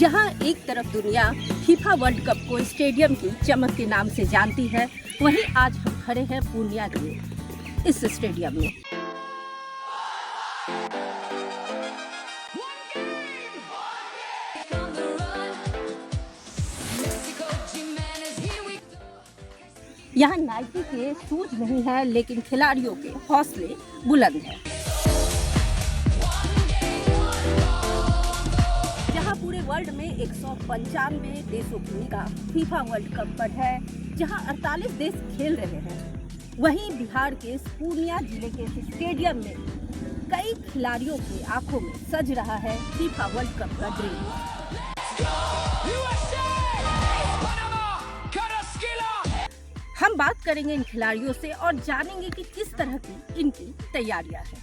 जहां एक तरफ दुनिया फीफा वर्ल्ड कप को स्टेडियम की चमक के नाम से जानती है, वहीं आज हम खड़े हैं पूर्णिया के इस स्टेडियम में। यहाँ नाइकी के शूज नहीं है, लेकिन खिलाड़ियों के हौसले बुलंद हैं। जहाँ पूरे वर्ल्ड में 195 देशों की निगाह फीफा वर्ल्ड कप पर है, जहाँ 48 देश खेल रहे हैं, वहीं बिहार के पूर्णिया जिले के स्टेडियम में कई खिलाड़ियों की आंखों में सज रहा है फीफा वर्ल्ड कप का ड्रीम। हम बात करेंगे इन खिलाड़ियों से और जानेंगे कि किस तरह की इनकी तैयारियां हैं।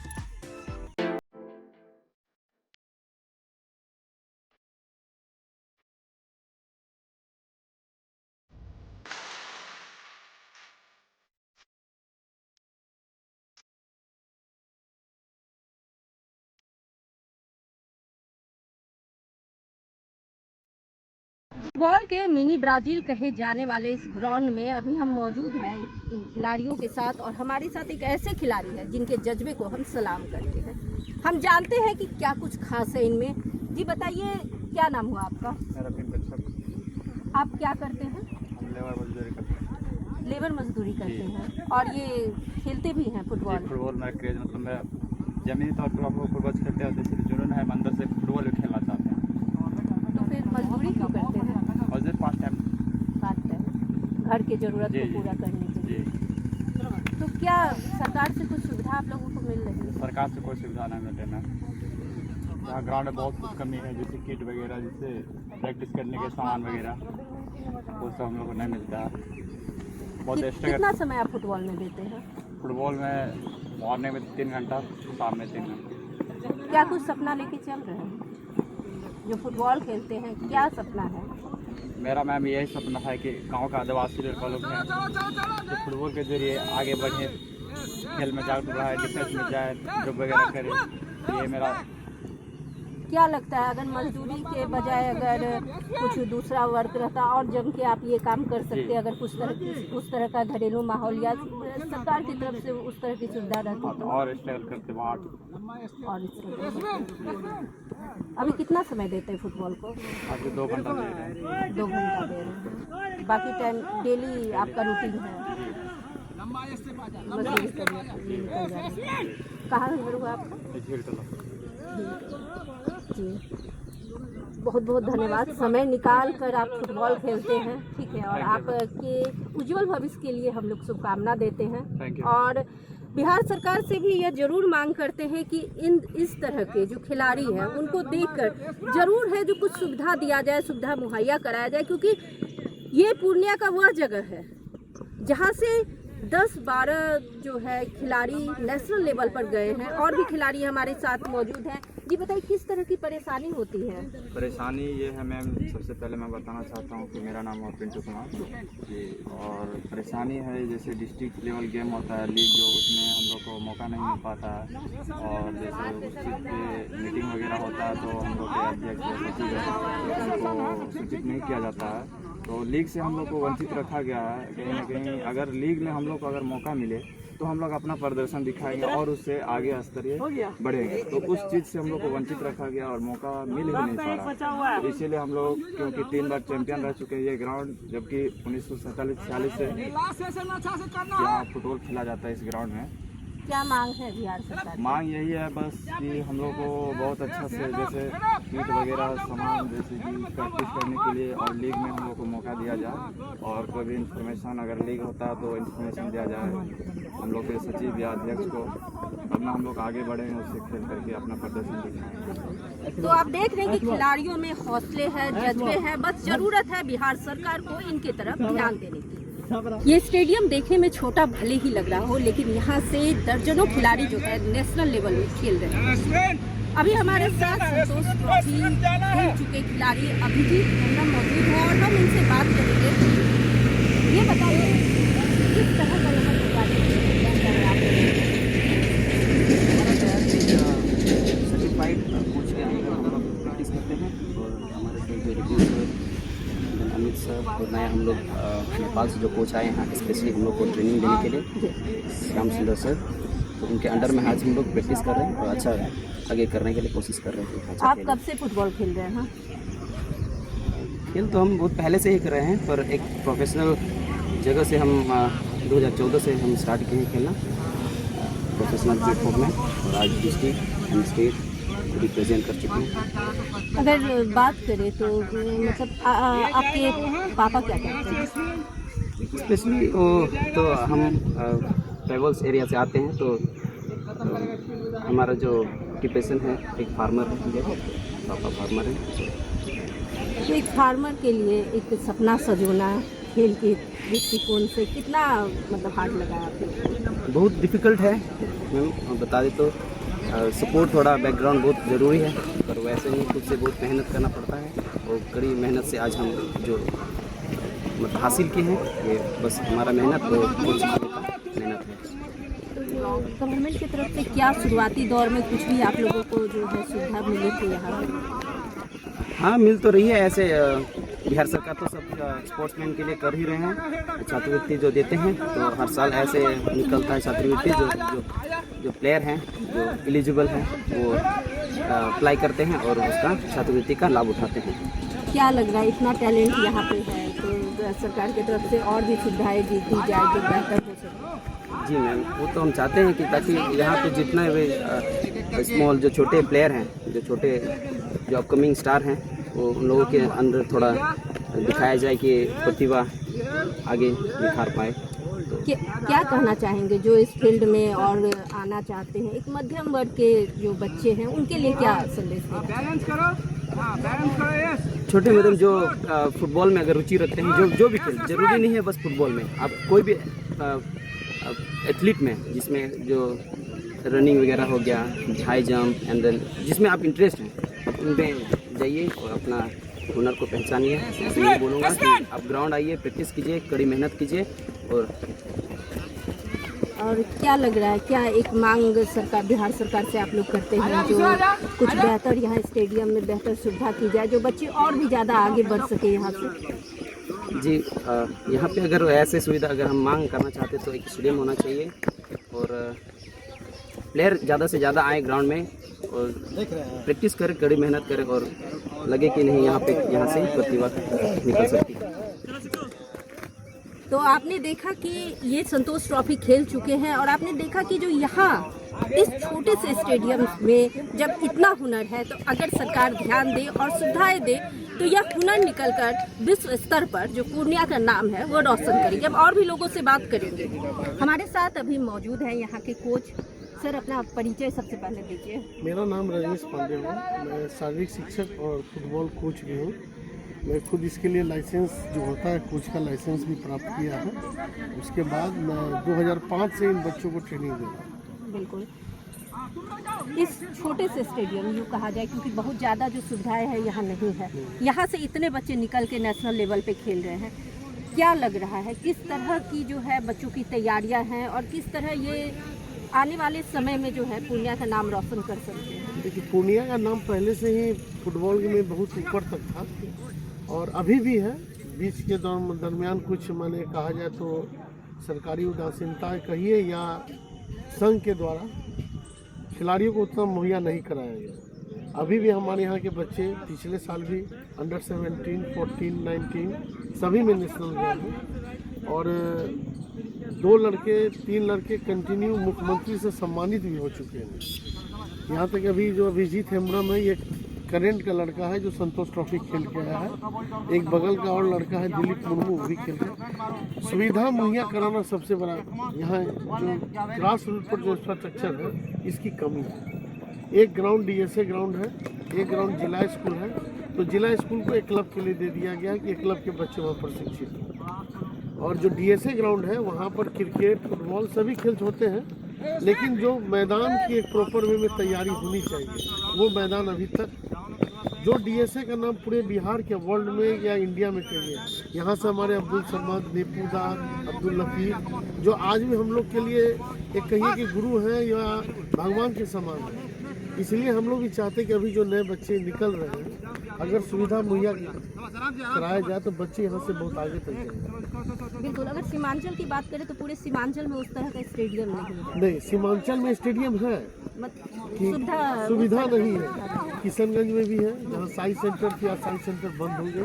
फुटबॉल के मिनी ब्राजील कहे जाने वाले इस ग्राउंड में अभी हम मौजूद हैं इन खिलाड़ियों के साथ, और हमारे साथ एक ऐसे खिलाड़ी हैं जिनके जज्बे को हम सलाम करते हैं। हम जानते हैं कि क्या कुछ खास है इनमें। जी बताइए, क्या नाम हुआ आपका? आप क्या करते हैं? लेबर मजदूरी करते हैं। और ये खेलते भी हैं फुटबॉल? फुटबॉल में क्रेज, मतलब मैं जमीनी तौर पर हम लोग फुटबॉल खेलते हैं, जैसे जुनून है, अंदर से फुटबॉल भी खेलना चाहते हैं। तो फिर मजदूरी क्यों करते हैं? और जो पार्ट टाइम घर की जरूरत को पूरा करने के लिए। तो क्या सरकार से कुछ सुविधा आप लोगों को मिल रही है? सरकार से कोई सुविधा नहीं मिल रही है। यहाँ ग्राउंड में बहुत कुछ कमी है, जैसे किट वगैरह, जिससे प्रैक्टिस करने के सामान वगैरह वो सब हम लोग को नहीं मिलता। बहुत कितना समय आप फुटबॉल में देते हैं? फुटबॉल में मॉर्निंग में 3 घंटा, शाम में 3 घंटा। क्या कुछ सपना लेके चल रहे हैं जो फुटबॉल खेलते हैं? क्या सपना है? मेरा मैम यही सपना है कि गांव का आदिवासी लड़का लोग हैं जो फुटबॉल के जरिए आगे बढ़े, खेल में जागरूक रहा है, डिफेंस में जाए, जॉब वगैरह करे। ये मेरा। क्या लगता है अगर मजदूरी के बजाय अगर कुछ दूसरा वर्क रहता और जम के आप ये काम कर सकते, अगर उस तरह का घरेलू माहौल या सरकार की तरफ से उस तरह की सुविधा रहती तो? और स्ट्रगल करते वहाँ। और अभी कितना समय देते हैं फुटबॉल को? अभी 2 घंटा दे रहे हैं। 2 घंटा दे रहे हैं। बाकी टाइम डेली आपका रूटीन है? कहाँ घर हुआ आपका? जी, बहुत बहुत धन्यवाद। समय निकाल कर आप फुटबॉल खेलते हैं, ठीक है, और आपके उज्जवल भविष्य के लिए हम लोग शुभकामना देते हैं। और बिहार सरकार से भी यह जरूर मांग करते हैं कि इस तरह के जो खिलाड़ी हैं उनको देखकर जरूर है जो कुछ सुविधा दिया जाए, सुविधा मुहैया कराया जाए, क्योंकि ये पूर्णिया का वह जगह है जहाँ से 10-12 जो है खिलाड़ी नेशनल लेवल पर गए हैं, और भी खिलाड़ी हमारे साथ मौजूद हैं। जी बताइए, किस तरह की परेशानी होती है? परेशानी ये है मैम, सबसे पहले मैं बताना चाहता हूँ कि मेरा नाम है पिंटू कुमार जी। और परेशानी है, जैसे डिस्ट्रिक्ट लेवल गेम होता है, लीग जो, उसमें हम लोग को मौका नहीं मिल पाता है। और जैसे उस चीज़ पे मीटिंग वगैरह होता है तो हम लोग के अध्यक्ष को सूचित नहीं किया जाता है, तो लीग से हम लोग को वंचित रखा गया है। कहीं ना कहीं अगर लीग में हम लोग को अगर मौका मिले तो हम लोग अपना प्रदर्शन दिखाएंगे और उससे आगे स्तरीय बढ़ेंगे। तो उस चीज़ से हम लोग को वंचित रखा गया और मौका मिल ही नहीं पा रहा। तो इसीलिए हम लोग, क्योंकि 3 बार चैंपियन रह चुके हैं ये ग्राउंड, जबकि 1947-46 से यहाँ फुटबॉल खेला जाता है इस ग्राउंड में। क्या मांग है बिहार सरकार? मांग यही है बस कि हम लोग को बहुत अच्छा से, जैसे किट वगैरह सामान, जैसे कि प्रैक्टिस करने के लिए, और लीग में हम लोग को मौका दिया जाए। और कोई भी इन्फॉर्मेशन अगर लीग होता है तो इन्फॉर्मेशन दिया जाए हम लोग के सचिव या अध्यक्ष को, अपना हम लोग आगे बढ़ेंगे, उससे खेल करके अपना प्रदर्शन दिखाएंगे। तो आप देख रहे हैं कि खिलाड़ियों में हौसले हैं, जज्बे हैं, बस जरूरत है बिहार सरकार को इनके तरफ ध्यान देने की। ये स्टेडियम देखने में छोटा भले ही लग रहा हो, लेकिन यहाँ से दर्जनों खिलाड़ी जो है नेशनल लेवल में खेल रहे हैं। अभी हमारे साथ संतोष ट्रॉफी खेल चुके खिलाड़ी अभी भी हम मौजूद हैं और हम इनसे बात करेंगे। ये बताइए, किस तरह का यहाँ सर्टिफाइड कोच के अंदर हम लोग प्रैक्टिस करते हैं, और हमारे अमित सर और नया हम लोग नेपाल से जो कोच आए हैं स्पेशली हम लोग को ट्रेनिंग देने के लिए, श्याम सुंदर सर, तो उनके अंडर में आज हम लोग प्रैक्टिस कर रहे हैं और अच्छा आगे करने के लिए कोशिश कर रहे हैं। अच्छा आप कब से फुटबॉल खेल रहे हैं? खेल तो हम बहुत पहले से ही कर रहे हैं, पर एक प्रोफेशनल जगह से हम 2014 से हम स्टार्ट किए हैं खेलना प्रोफेशनल प्लेटफॉर्म में, और आज डिस्ट्रिक्ट एंड स्टेट रिप्रेजेंट कर चुके हैं। अगर बात करें तो मतलब आपके पापा क्या करते हैं? स्पेशली वो तो हम ट्राइबल्स एरिया से आते हैं, तो हमारा जो ऑक्यूपेशन है एक फार्मर है, पापा फार्मर है। तो एक फार्मर के लिए एक सपना सजोना खेल के दृष्टिकोण से कितना मतलब हार्ड लगा आपको? बहुत डिफ़िकल्ट है मैम, बता दें तो सपोर्ट थोड़ा बैकग्राउंड बहुत ज़रूरी है, पर वैसे ही खुद से बहुत मेहनत करना पड़ता है, और कड़ी मेहनत से आज हम जो मतलब हासिल किए हैं, ये बस हमारा मेहनत और कोच का मेहनत है। गवर्नमेंट की तरफ से क्या शुरुआती दौर में कुछ भी आप लोगों को जो है सुविधा मिली थी यहाँ पे? हाँ, मिल तो रही है। ऐसे बिहार सरकार तो सब स्पोर्ट्समैन के लिए कर ही रहे हैं, छात्रवृत्ति जो देते हैं, तो हर साल ऐसे निकलता है छात्रवृत्ति, जो प्लेयर हैं जो एलिजिबल हैं वो अप्लाई करते हैं और उसका छात्रवृत्ति का लाभ उठाते हैं। क्या लग रहा है इतना टैलेंट यहाँ पे है तो सरकार की तरफ से और भी सुविधाएं दी जाए जो बेहतर हो सके? जी मैम, वो तो हम चाहते हैं कि ताकि यहाँ पे जितना भी स्मॉल जो छोटे प्लेयर हैं, जो अपकमिंग स्टार हैं, वो उन लोगों के अंदर थोड़ा दिखाया जाए कि प्रतिभा आगे निखार पाए। क्या कहना चाहेंगे जो इस फील्ड में और आना चाहते हैं, एक मध्यम वर्ग के जो बच्चे हैं उनके लिए क्या संदेश देना? छोटे मध्यम जो फुटबॉल में अगर रुचि रखते हैं, जो भी खेल, जरूरी नहीं है बस फुटबॉल में, आप कोई भी एथलीट में जिसमें जो रनिंग वगैरह हो गया, हाई जंप एंड देन जिसमें आप इंटरेस्ट हैं उनमें जाइए और अपना हुनर को पहचानिए। मैं ये बोलूँगा कि आप ग्राउंड आइए, प्रैक्टिस कीजिए, कड़ी मेहनत कीजिए। और क्या लग रहा है, क्या एक मांग सरकार बिहार सरकार से आप लोग करते हैं जो कुछ बेहतर यहाँ स्टेडियम में बेहतर सुविधा की जाए, जो बच्चे और भी ज़्यादा आगे बढ़ सके यहाँ से? जी, यहाँ पे अगर ऐसे सुविधा अगर हम मांग करना चाहते तो एक स्टेडियम होना चाहिए, और प्लेयर ज़्यादा से ज़्यादा आए ग्राउंड में और प्रैक्टिस करें, कड़ी मेहनत करें, और लगे कि नहीं यहाँ से प्रतिभा निकल सकती है। तो आपने देखा कि ये संतोष ट्रॉफी खेल चुके हैं, और आपने देखा कि जो यहाँ इस छोटे से स्टेडियम में जब इतना हुनर है, तो अगर सरकार ध्यान दे और सुविधाएं दे तो यह हुनर निकलकर विश्व स्तर पर जो पूर्णिया का नाम है वो रोशन करेगी। अब और भी लोगों से बात करेंगे। हमारे साथ अभी मौजूद है यहाँ के कोच। सर, अपना परिचय सबसे पहले दीजिए। मेरा नाम रजनीश पांडे है, मैं शारीरिक शिक्षक और फुटबॉल कोच भी हूँ। मैं खुद इसके लिए लाइसेंस जो होता है कोच का लाइसेंस भी प्राप्त किया है। उसके बाद मैं 2005 से इन बच्चों को ट्रेनिंग दे रहा हूँ। बिल्कुल, इस छोटे से स्टेडियम यूँ कहा जाए, क्योंकि बहुत ज़्यादा जो सुविधाएं हैं यहाँ नहीं है, यहाँ से इतने बच्चे निकल के नेशनल लेवल पे खेल रहे हैं। क्या लग रहा है किस तरह की जो है बच्चों की तैयारियाँ हैं, और किस तरह ये आने वाले समय में जो है पूर्णिया का नाम रोशन कर सकते हैं? देखिए, पूर्णिया का नाम पहले से ही फुटबॉल में बहुत ऊपर तक था और अभी भी है। बीच के दरमियान कुछ माने कहा जाए तो सरकारी उदासीनता कहिए या संघ के द्वारा खिलाड़ियों को उतना मुहैया नहीं कराया गया। अभी भी हमारे यहाँ के बच्चे पिछले साल भी अंडर 17, 14, 19 सभी में नेशनल गए हैं, और 3 लड़के कंटिन्यू मुख्यमंत्री से सम्मानित भी हो चुके हैं। यहाँ तक अभी जो अभिजीत हेम्ब्रम है, ये करेंट का लड़का है जो संतोष ट्रॉफी खेल के आया है। एक बगल का और लड़का है दिलीप मुर्मू, वो भी खेल रहे। सुविधा मुहैया कराना सबसे बड़ा यहाँ जो ग्रास रूट पर जो इंफ्रास्ट्रक्चर है इसकी कमी है। एक ग्राउंड डीएसए ग्राउंड है, एक ग्राउंड जिला स्कूल है, तो जिला स्कूल को एक क्लब के लिए दे दिया गया है कि एक क्लब के बच्चे वहाँ प्रशिक्षित हों। और जो डीएसए ग्राउंड है वहाँ पर क्रिकेट, फुटबॉल सभी खेल होते हैं, लेकिन जो मैदान की एक प्रॉपर वे में तैयारी होनी चाहिए, वो मैदान अभी तक जो डीएसए का नाम पूरे बिहार के वर्ल्ड में या इंडिया में कहिए, यहाँ से हमारे अब्दुल समद, नेपूदा, अब्दुल लतीफ़ जो आज भी हम लोग के लिए एक कहिए कि गुरु हैं या भगवान के समान हैं। इसलिए हम लोग भी चाहते हैं कि अभी जो नए बच्चे निकल रहे हैं अगर सुविधा मुहैया कराया जाए तो बच्चे यहाँ से बहुत आगे तक जाएंगे। बिल्कुल। अगर सीमांचल की बात करें तो पूरे सीमांचल में उस तरह का स्टेडियम नहीं है। नहीं, सीमांचल में स्टेडियम है, कि सुविधा नहीं है। किशनगंज में भी है, जहाँ साई सेंटर थी, आज साई सेंटर बंद हो गए।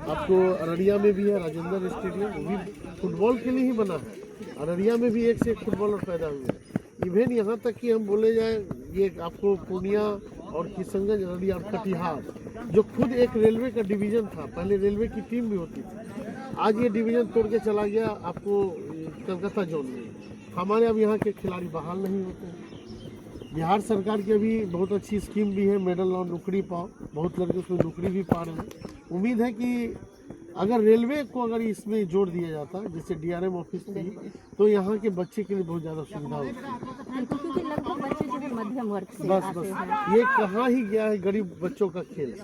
आपको अररिया में भी है राजेंद्र स्टेडियम, वो भी फुटबॉल के लिए ही बना है। अररिया में भी एक से एक फुटबॉलर पैदा हुए। इवन यहाँ तक कि हम बोले जाए, ये आपको पूर्णिया और किशनगंज, अररिया और कटिहार, जो खुद एक रेलवे का डिवीजन था, पहले रेलवे की टीम भी होती थी, आज ये डिवीजन तोड़ के चला गया आपको कलकत्ता जोन में। हमारे अब यहाँ के खिलाड़ी बहाल नहीं होते हैं। बिहार सरकार की अभी बहुत अच्छी स्कीम भी है, मेडल और नौकरी पाओ, बहुत लड़के उसमें नौकरी भी पा रहे हैं। उम्मीद है कि अगर रेलवे को अगर इसमें जोड़ दिया जाता, जैसे DRM ऑफिस थी, तो यहाँ के बच्चे के लिए बहुत ज़्यादा सुविधा होती है। क्योंकि लगभग बच्चे जो है मध्यम वर्ग से बस आते बस हैं। ये कहाँ ही गया है गरीब बच्चों का खेल,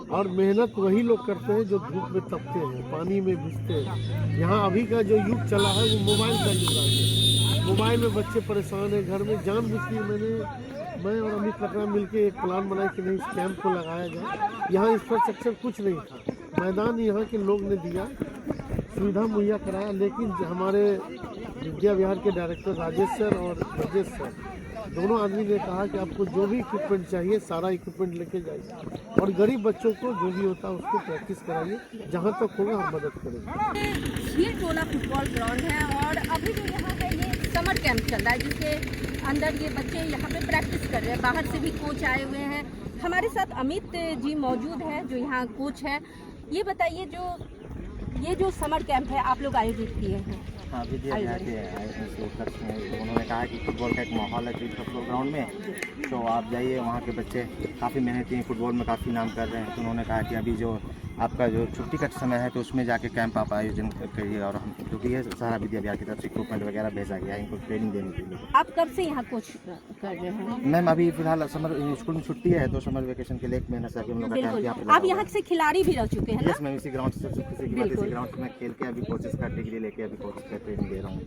और मेहनत वही लोग करते हैं जो धूप में तपते हैं, पानी में भिजते हैं। यहाँ अभी का जो युग चला है वो मोबाइल का युग आ गया। मोबाइल में बच्चे परेशान हैं। घर में जानबूझ के मैं और अमित लकड़ा मिलके एक प्लान बनाया कि नहीं, इस कैंप को लगाया जाए। यहाँ इंफ्रास्ट्रक्चर कुछ नहीं था, मैदान यहाँ के लोग ने दिया, सुविधा मुहैया कराया, लेकिन हमारे विद्या विहार के डायरेक्टर राजेश सर और ब्रजेश सर, दोनों आदमी ने कहा कि आपको जो भी इक्विपमेंट चाहिए सारा इक्विपमेंट लेके जाइए, और गरीब बच्चों को जो भी होता है उसको प्रैक्टिस कराइए, जहाँ तक होगा हम मदद करेंगे। झील टोला फुटबॉल ग्राउंड है और अभी जो यहाँ है ये समर कैंप चल रहा है, जिसके अंदर ये बच्चे यहाँ पे प्रैक्टिस कर रहे हैं। बाहर से भी कोच आए हुए हैं। हमारे साथ अमित जी मौजूद है जो यहाँ कोच है। ये बताइए, ये जो समर कैंप है आप लोग आयोजित किए हैं। हाँ, विद्या विहार के तो उन्होंने कहा कि फुटबॉल का एक माहौल है फुटबॉल ग्राउंड में, तो आप जाइए, वहाँ के बच्चे काफ़ी मेहनती हैं, फुटबॉल में काफ़ी नाम कर रहे हैं। तो उन्होंने कहा कि अभी जो आपका जो छुट्टी का समय है तो उसमें जाके कैंप आप आयोजन करिए, और हम क्योंकि ये सारा विद्या विहार की तरफ से इक्विपमेंट वगैरह भेजा गया है इनको ट्रेनिंग देने के लिए। आप कब से यहाँ कोच कर रहे हैं? मैम अभी फिलहाल समर स्कूल में छुट्टी है, तो समर वेकेशन के लिए 1 महीना से अभी हम लोग का कैंप यहाँ पे आप यहाँ से खिलाड़ी भी रह चुके हैं ना? यस मैम, इसी ग्राउंड से इसी ग्राउंड में खेल के अभी कोचेस का डिग्री लेके अभी कोचेस का ट्रेनिंग दे रहा हूँ।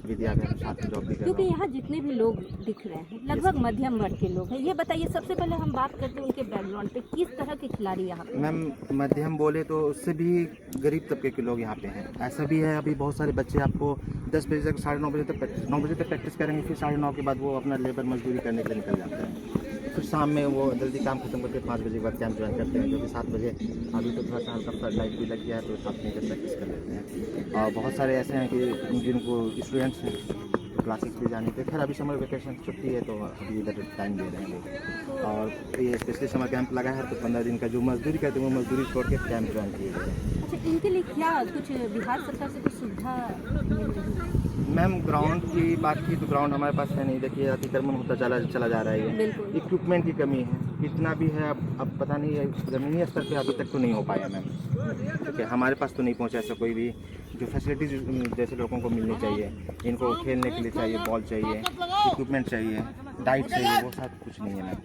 विद्या विहार साथ में जॉब भी कर रहा क्योंकि हूँ। यहाँ जितने भी लोग दिख रहे हैं लगभग मध्यम वर्ग के लोग हैं। ये बताइए, सबसे पहले हम बात करते हैं उनके बैकग्राउंड पे, किस तरह के खिलाड़ी यहाँ पे? मैम मध्यम बोले तो उससे भी गरीब तबके के लोग यहाँ पे हैं। ऐसा भी है, अभी बहुत सारे बच्चे आपको 10 बजे तक 9:30 बजे तक 9 बजे तक प्रैक्टिस करेंगे, फिर 9:30 के बाद वो अपना लेबर मजदूरी करने के लिए निकल जाते हैं। फिर शाम में वो जल्दी काम खत्म करके 5 बजे के बाद कैंप ज्वाइन करते हैं, जो कि 7 बजे अभी तो थोड़ा सा हल्का फ्लड लाइट भी लग गया है तो 7 बजे प्रैक्टिस कर लेते हैं। और बहुत सारे ऐसे हैं कि जिनको स्टूडेंट्स हैं क्लासेस भी जाने थे। खैर अभी समर वेकेशन छुट्टी है तो अभी इधर टाइम दे रहे हैं लोग, और ये स्पेशली समर कैंप लगा है तो 15 दिन का जो मजदूरी करते हैं वो मजदूरी छोड़ के कैंप ज्वाइन किए गए हैं। अच्छा, इनके लिए क्या कुछ बिहार सरकार से कुछ सुविधा मिल रही है? मैम ग्राउंड की बात की तो ग्राउंड हमारे पास है नहीं। देखिए अतिक्रमण होता चला जा रहा है, बिल्कुल। इक्विपमेंट की कमी है, कितना भी है अब पता नहीं है, ज़मीनी स्तर पे अभी तक तो नहीं हो पाया मैम। ठीक है, हमारे पास तो नहीं पहुंचा ऐसा कोई भी जो फैसिलिटीज जैसे लोगों को मिलनी चाहिए। इनको खेलने के लिए चाहिए बॉल चाहिए, इक्विपमेंट चाहिए, डाइट चाहिए, वो सब कुछ नहीं है मैम।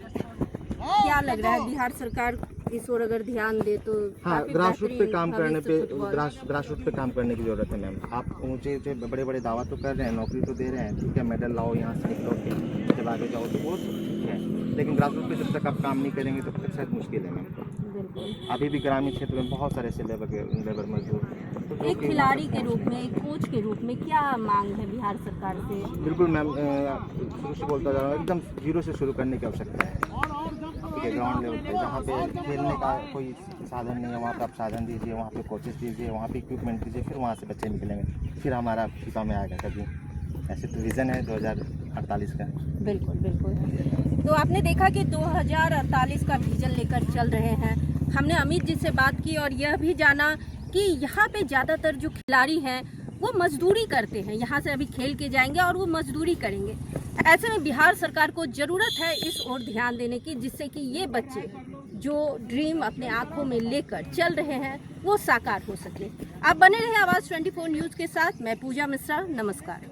क्या लग रहा है बिहार सरकार इस ओर अगर ध्यान दे तो? हाँ, ग्रास रूट पे काम करने पे ग्रास रूट पे काम करने की ज़रूरत है मैम। आप ऊँचे बड़े बड़े दावा तो कर रहे हैं, नौकरी तो दे रहे हैं, ठीक है, मेडल लाओ, यहाँ से निकलो, जब आगे जाओ तो वो ठीक है, लेकिन ग्रास रूट पे जब तक आप काम नहीं करेंगे तो शायद मुश्किल है मैम। अभी भी ग्रामीण क्षेत्र में बहुत सारे ऐसे लेबर मजदूर। एक खिलाड़ी के रूप में, एक कोच के रूप में क्या मांग है बिहार सरकार से? बिल्कुल मैम, शुरू से बोलता जा रहा हूँ, एकदम जीरो से शुरू करने की आवश्यकता है। ठीक है, ग्राउंड लेवल पे जहाँ पे खेलने का कोई साधन नहीं है वहाँ पे आप साधन दीजिए, वहाँ पे कोचेस दीजिए, वहाँ पे इक्विपमेंट दीजिए, फिर वहाँ से बच्चे निकलेंगे, फिर हमारा फीफा में आएगा कभी। ऐसे तो विज़न है 2048 का। बिल्कुल बिल्कुल। तो आपने देखा कि 2048 का विजन लेकर चल रहे हैं। हमने अमित जी से बात की और यह भी जाना कि यहाँ पे ज़्यादातर जो खिलाड़ी हैं वो मजदूरी करते हैं। यहाँ से अभी खेल के जाएंगे और वो मजदूरी करेंगे। ऐसे में बिहार सरकार को ज़रूरत है इस ओर ध्यान देने की, जिससे कि ये बच्चे जो ड्रीम अपने आंखों में लेकर चल रहे हैं वो साकार हो सके। आप बने रहे आवाज़ 24 न्यूज़ के साथ। मैं पूजा मिश्रा, नमस्कार।